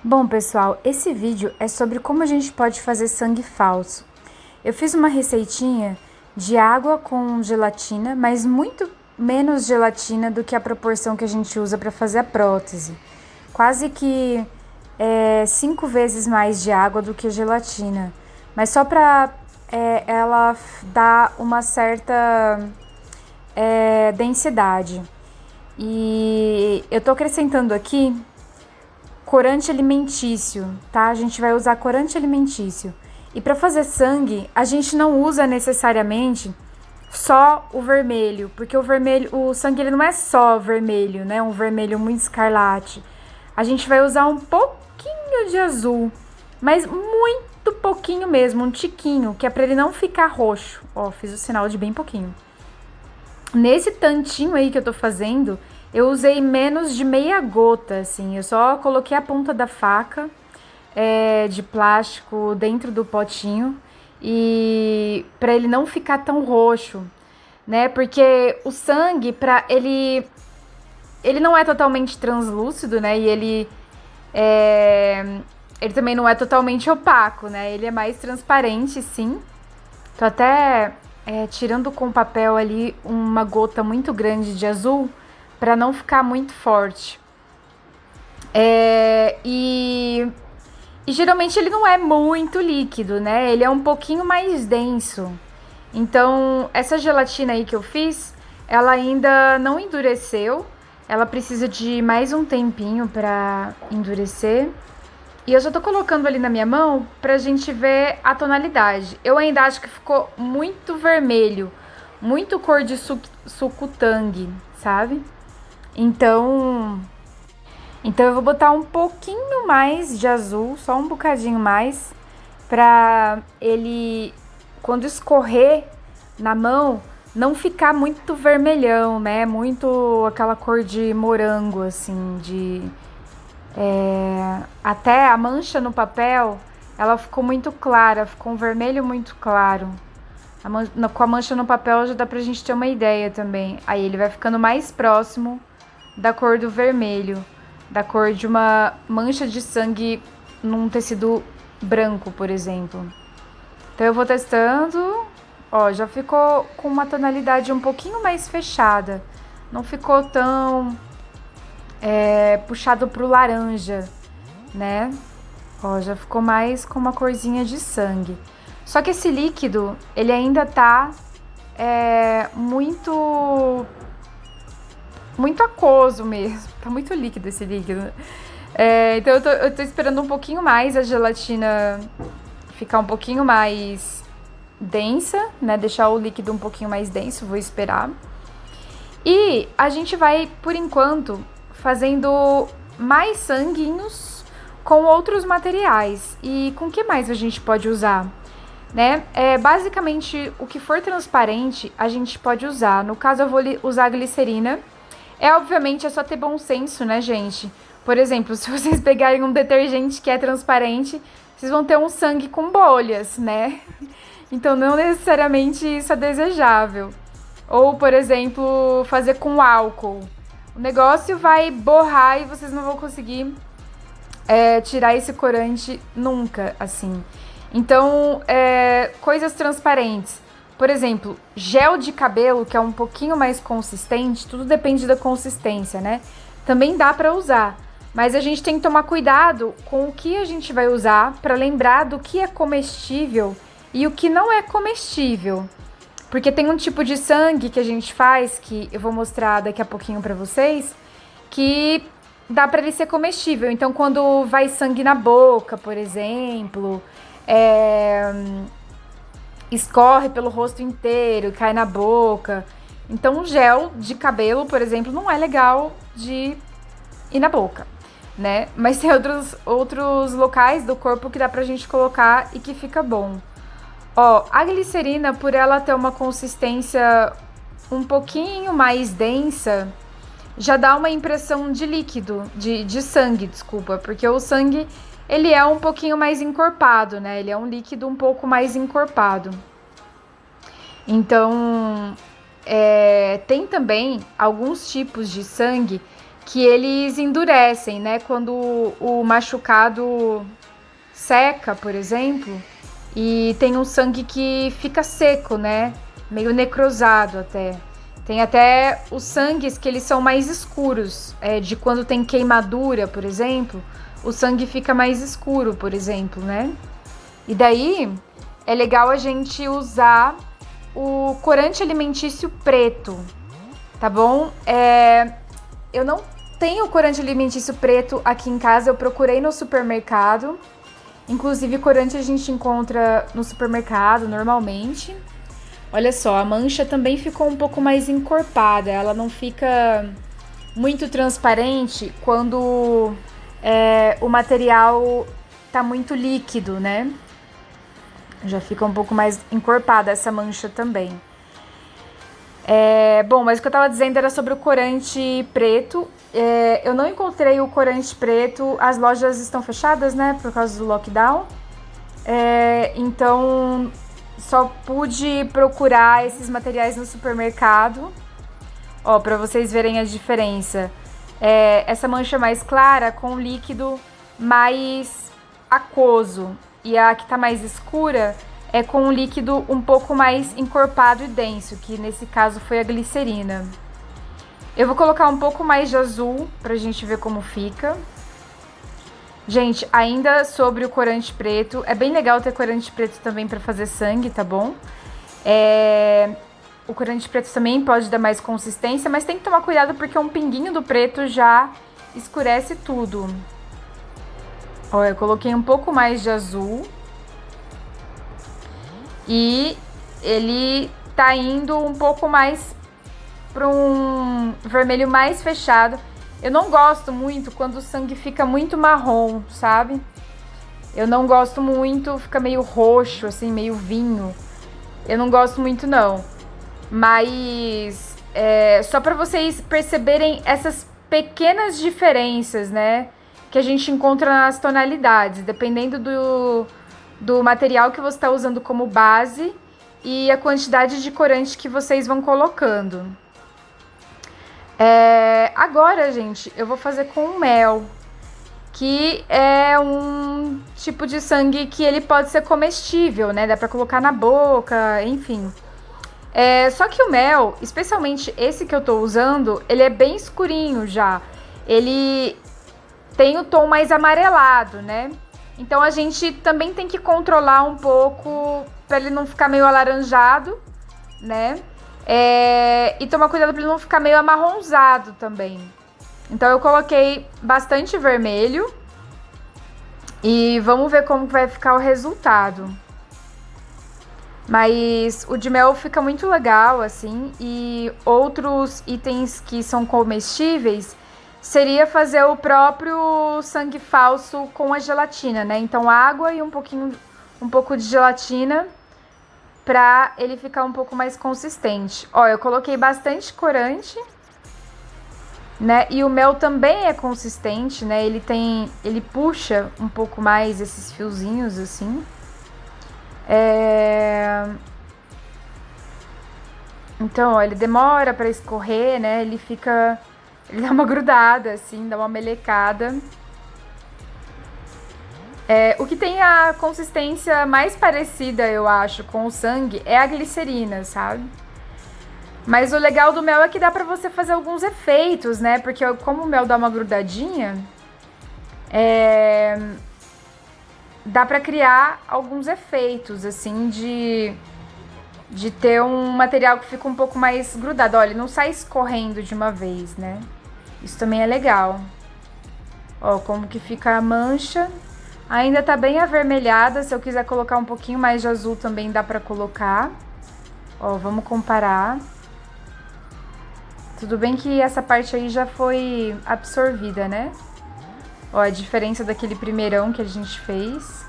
Bom, pessoal, esse vídeo é sobre como a gente pode fazer sangue falso. Eu fiz uma receitinha de água com gelatina, mas muito menos gelatina do que a proporção que a gente usa para fazer a prótese. Quase que 5 vezes mais de água do que gelatina. Mas só para ela dar uma certa densidade. E eu tô acrescentando aqui corante alimentício, tá? A gente vai usar corante alimentício. E para fazer sangue, a gente não usa necessariamente só o vermelho, porque o sangue ele não é só vermelho, né? Um vermelho muito escarlate. A gente vai usar um pouquinho de azul, mas muito pouquinho mesmo, um tiquinho, que é para ele não ficar roxo. Ó, fiz o sinal de bem pouquinho. Nesse tantinho aí que eu tô fazendo, eu usei menos de meia gota, assim. Eu só coloquei a ponta da faca de plástico dentro do potinho e para ele não ficar tão roxo, né? Porque o sangue, ele não é totalmente translúcido, né? E ele também não é totalmente opaco, né? Ele é mais transparente, sim. Tô até tirando com papel ali uma gota muito grande de azul para não ficar muito forte. E geralmente ele não é muito líquido, né? Ele é um pouquinho mais denso. Então, essa gelatina aí que eu fiz, ela ainda não endureceu. Ela precisa de mais um tempinho para endurecer. E eu já tô colocando ali na minha mão pra gente ver a tonalidade. Eu ainda acho que ficou muito vermelho, muito cor de suco-tangue, sabe? Então eu vou botar um pouquinho mais de azul, só um bocadinho mais, pra ele, quando escorrer na mão, não ficar muito vermelhão, né? Muito aquela cor de morango, assim, até a mancha no papel, ela ficou muito clara, ficou um vermelho muito claro. Com a mancha no papel já dá pra gente ter uma ideia também. Aí ele vai ficando mais próximo da cor do vermelho, da cor de uma mancha de sangue num tecido branco, por exemplo. Então eu vou testando. Ó, já ficou com uma tonalidade um pouquinho mais fechada. Não ficou tão puxado pro laranja, né? Ó, já ficou mais com uma corzinha de sangue. Só que esse líquido, ele ainda tá muito aquoso mesmo. Tá muito líquido esse líquido. Então eu tô esperando um pouquinho mais a gelatina ficar um pouquinho mais densa, né? Deixar o líquido um pouquinho mais denso, vou esperar. E a gente vai, por enquanto, fazendo mais sanguinhos com outros materiais. E com que mais a gente pode usar? Né? Basicamente, o que for transparente, a gente pode usar. No caso, eu vou usar glicerina. Obviamente, é só ter bom senso, né, gente? Por exemplo, se vocês pegarem um detergente que é transparente, vocês vão ter um sangue com bolhas, né? Então, não necessariamente isso é desejável. Ou, por exemplo, fazer com álcool. O negócio vai borrar e vocês não vão conseguir tirar esse corante nunca, assim. Então, coisas transparentes. Por exemplo, gel de cabelo, que é um pouquinho mais consistente, tudo depende da consistência, né? Também dá para usar. Mas a gente tem que tomar cuidado com o que a gente vai usar para lembrar do que é comestível e o que não é comestível. Porque tem um tipo de sangue que a gente faz, que eu vou mostrar daqui a pouquinho para vocês, que dá para ele ser comestível. Então, quando vai sangue na boca, por exemplo, escorre pelo rosto inteiro, cai na boca. Então, um gel de cabelo, por exemplo, não é legal de ir na boca, né? Mas tem outros locais do corpo que dá pra gente colocar e que fica bom. Ó, a glicerina, por ela ter uma consistência um pouquinho mais densa, já dá uma impressão de líquido, de sangue, desculpa, porque o sangue, ele é um pouquinho mais encorpado, né? Ele é um líquido um pouco mais encorpado. Então, tem também alguns tipos de sangue que eles endurecem, né? Quando o machucado seca, por exemplo, e tem um sangue que fica seco, né? Meio necrosado até. Tem até os sangues que eles são mais escuros, de quando tem queimadura, por exemplo, o sangue fica mais escuro, por exemplo, né? E daí é legal a gente usar o corante alimentício preto, tá bom? Eu não tenho corante alimentício preto aqui em casa, eu procurei no supermercado. Inclusive, corante a gente encontra no supermercado normalmente. Olha só, a mancha também ficou um pouco mais encorpada, ela não fica muito transparente quando o material tá muito líquido, né? Já fica um pouco mais encorpada essa mancha também. Bom, mas o que eu tava dizendo era sobre o corante preto. Eu não encontrei o corante preto, as lojas estão fechadas, né, por causa do lockdown. Então, só pude procurar esses materiais no supermercado. Ó, pra vocês verem a diferença. Essa mancha mais clara com líquido mais aquoso. E a que tá mais escura é com um líquido um pouco mais encorpado e denso, que nesse caso foi a glicerina. Eu vou colocar um pouco mais de azul pra gente ver como fica. Gente, ainda sobre o corante preto, é bem legal ter corante preto também pra fazer sangue, tá bom? O corante preto também pode dar mais consistência, mas tem que tomar cuidado porque um pinguinho do preto já escurece tudo. Ó, eu coloquei um pouco mais de azul. E ele tá indo um pouco mais para um vermelho mais fechado. Eu não gosto muito quando o sangue fica muito marrom, sabe? Eu não gosto muito, fica meio roxo, assim, meio vinho. Eu não gosto muito, não. Mas só para vocês perceberem essas pequenas diferenças, né? Que a gente encontra nas tonalidades, dependendo do material que você está usando como base e a quantidade de corante que vocês vão colocando. Agora, gente, eu vou fazer com mel, que é um tipo de sangue que ele pode ser comestível, né? Dá pra colocar na boca, enfim. Só que o mel, especialmente esse que eu tô usando, ele é bem escurinho já. Ele tem o tom mais amarelado, né? Então a gente também tem que controlar um pouco para ele não ficar meio alaranjado, né? E tomar cuidado para ele não ficar meio amarronzado também. Então eu coloquei bastante vermelho e vamos ver como vai ficar o resultado. Mas o de mel fica muito legal, assim, e outros itens que são comestíveis seria fazer o próprio sangue falso com a gelatina, né? Então água e um pouco de gelatina pra ele ficar um pouco mais consistente. Ó, eu coloquei bastante corante, né? E o mel também é consistente, né? Ele puxa um pouco mais esses fiozinhos assim. Então, ó, ele demora pra escorrer, né? Ele dá uma grudada, assim, dá uma melecada. O que tem a consistência mais parecida, eu acho, com o sangue é a glicerina, sabe? Mas o legal do mel é que dá pra você fazer alguns efeitos, né? Porque como o mel dá uma grudadinha, dá pra criar alguns efeitos, assim, de ter um material que fica um pouco mais grudado. Olha, ele não sai escorrendo de uma vez, né? Isso também é legal. Ó, como que fica a mancha. Ainda tá bem avermelhada. Se eu quiser colocar um pouquinho mais de azul também dá pra colocar. Ó, vamos comparar. Tudo bem que essa parte aí já foi absorvida, né? Ó, a diferença daquele primeirão que a gente fez.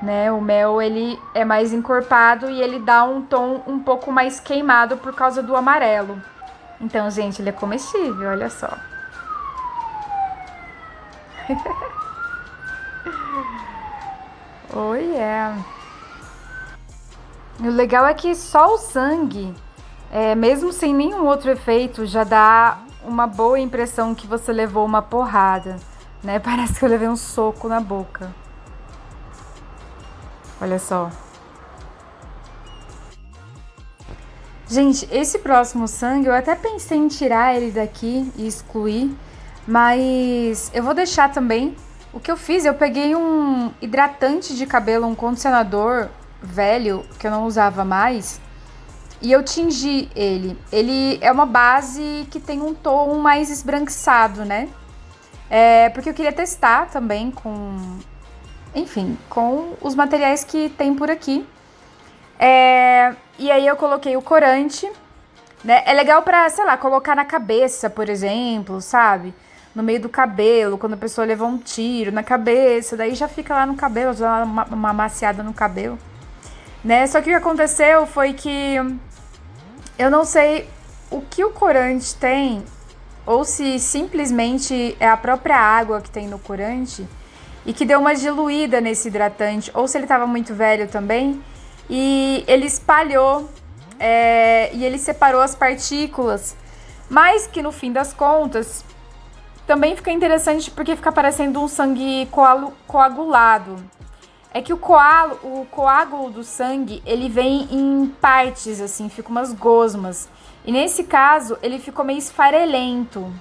Né? O mel, ele é mais encorpado e ele dá um tom um pouco mais queimado por causa do amarelo. Então, gente, ele é comestível, olha só. Oh, yeah. O legal é que só o sangue Mesmo sem nenhum outro efeito, já dá uma boa impressão que você levou uma porrada, né? Parece que eu levei um soco na boca. Olha só. Gente, esse próximo sangue eu até pensei em tirar ele daqui e excluir, mas eu vou deixar também. O que eu fiz, eu peguei um hidratante de cabelo, um condicionador velho que eu não usava mais, e eu tingi ele. Ele é uma base que tem um tom mais esbranquiçado, né? Porque eu queria testar também enfim, com os materiais que tem por aqui. E aí eu coloquei o corante, né? É legal pra, sei lá, colocar na cabeça, por exemplo, sabe? No meio do cabelo, quando a pessoa levou um tiro na cabeça, daí já fica lá no cabelo, já dá uma amaciada no cabelo, né? Só que o que aconteceu foi que eu não sei o que o corante tem, ou se simplesmente é a própria água que tem no corante e que deu uma diluída nesse hidratante, ou se ele estava muito velho também, e ele espalhou, e ele separou as partículas, mas que no fim das contas também fica interessante porque fica parecendo um sangue coagulado. É que o coágulo do sangue, ele vem em partes, assim, fica umas gosmas. E nesse caso, ele ficou meio esfarelento,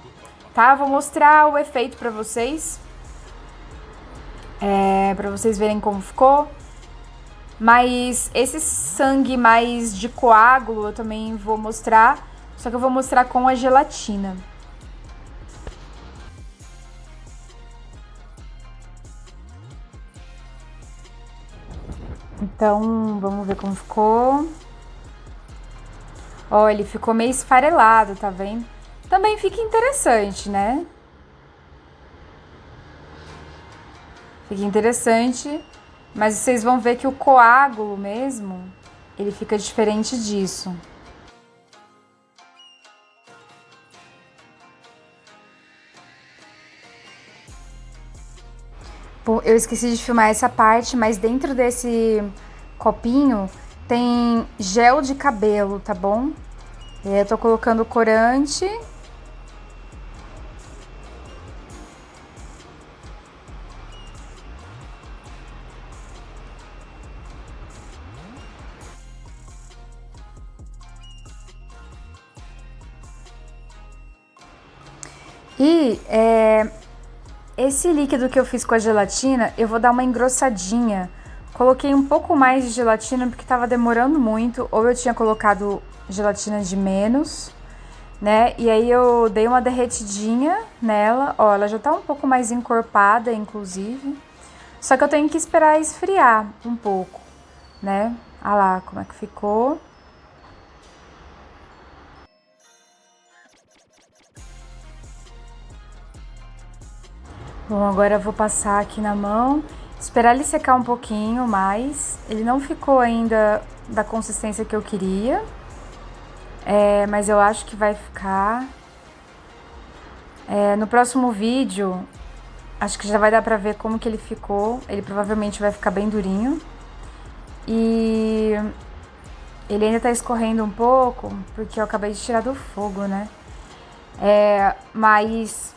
tá? Vou mostrar o efeito pra vocês. Pra vocês verem como ficou. Mas esse sangue mais de coágulo eu também vou mostrar, só que eu vou mostrar com a gelatina. Então, vamos ver como ficou. Ó, ele ficou meio esfarelado, tá vendo? Também fica interessante, né? Fica interessante, mas vocês vão ver que o coágulo mesmo, ele fica diferente disso. Bom, eu esqueci de filmar essa parte, mas dentro desse copinho tem gel de cabelo, tá bom? E aí eu tô colocando corante. E esse líquido que eu fiz com a gelatina, eu vou dar uma engrossadinha. Coloquei um pouco mais de gelatina porque tava demorando muito, ou eu tinha colocado gelatina de menos, né? E aí eu dei uma derretidinha nela, ó, ela já tá um pouco mais encorpada, inclusive. Só que eu tenho que esperar esfriar um pouco, né? Olha lá como é que ficou. Bom, agora eu vou passar aqui na mão, esperar ele secar um pouquinho mais. Ele não ficou ainda da consistência que eu queria, mas eu acho que vai ficar. No próximo vídeo, acho que já vai dar pra ver como que ele ficou. Ele provavelmente vai ficar bem durinho. E ele ainda tá escorrendo um pouco, porque eu acabei de tirar do fogo, né? Mas...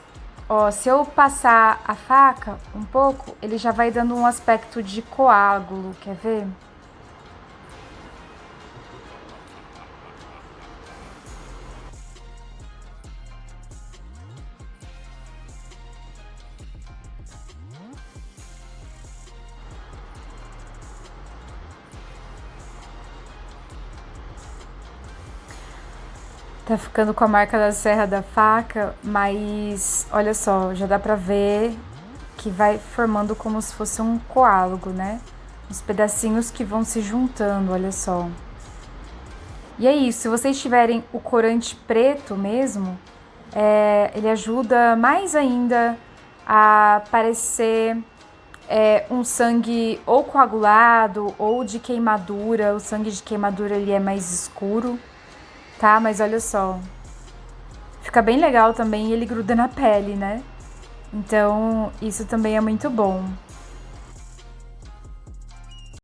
ó, se eu passar a faca um pouco, ele já vai dando um aspecto de coágulo, quer ver? Tá ficando com a marca da serra da faca, mas olha só, já dá pra ver que vai formando como se fosse um coágulo, né? Os pedacinhos que vão se juntando, olha só. E é isso, se vocês tiverem o corante preto mesmo, ele ajuda mais ainda a parecer um sangue ou coagulado ou de queimadura. O sangue de queimadura ele é mais escuro, tá? Mas olha só, fica bem legal também e ele gruda na pele, né? Então isso também é muito bom.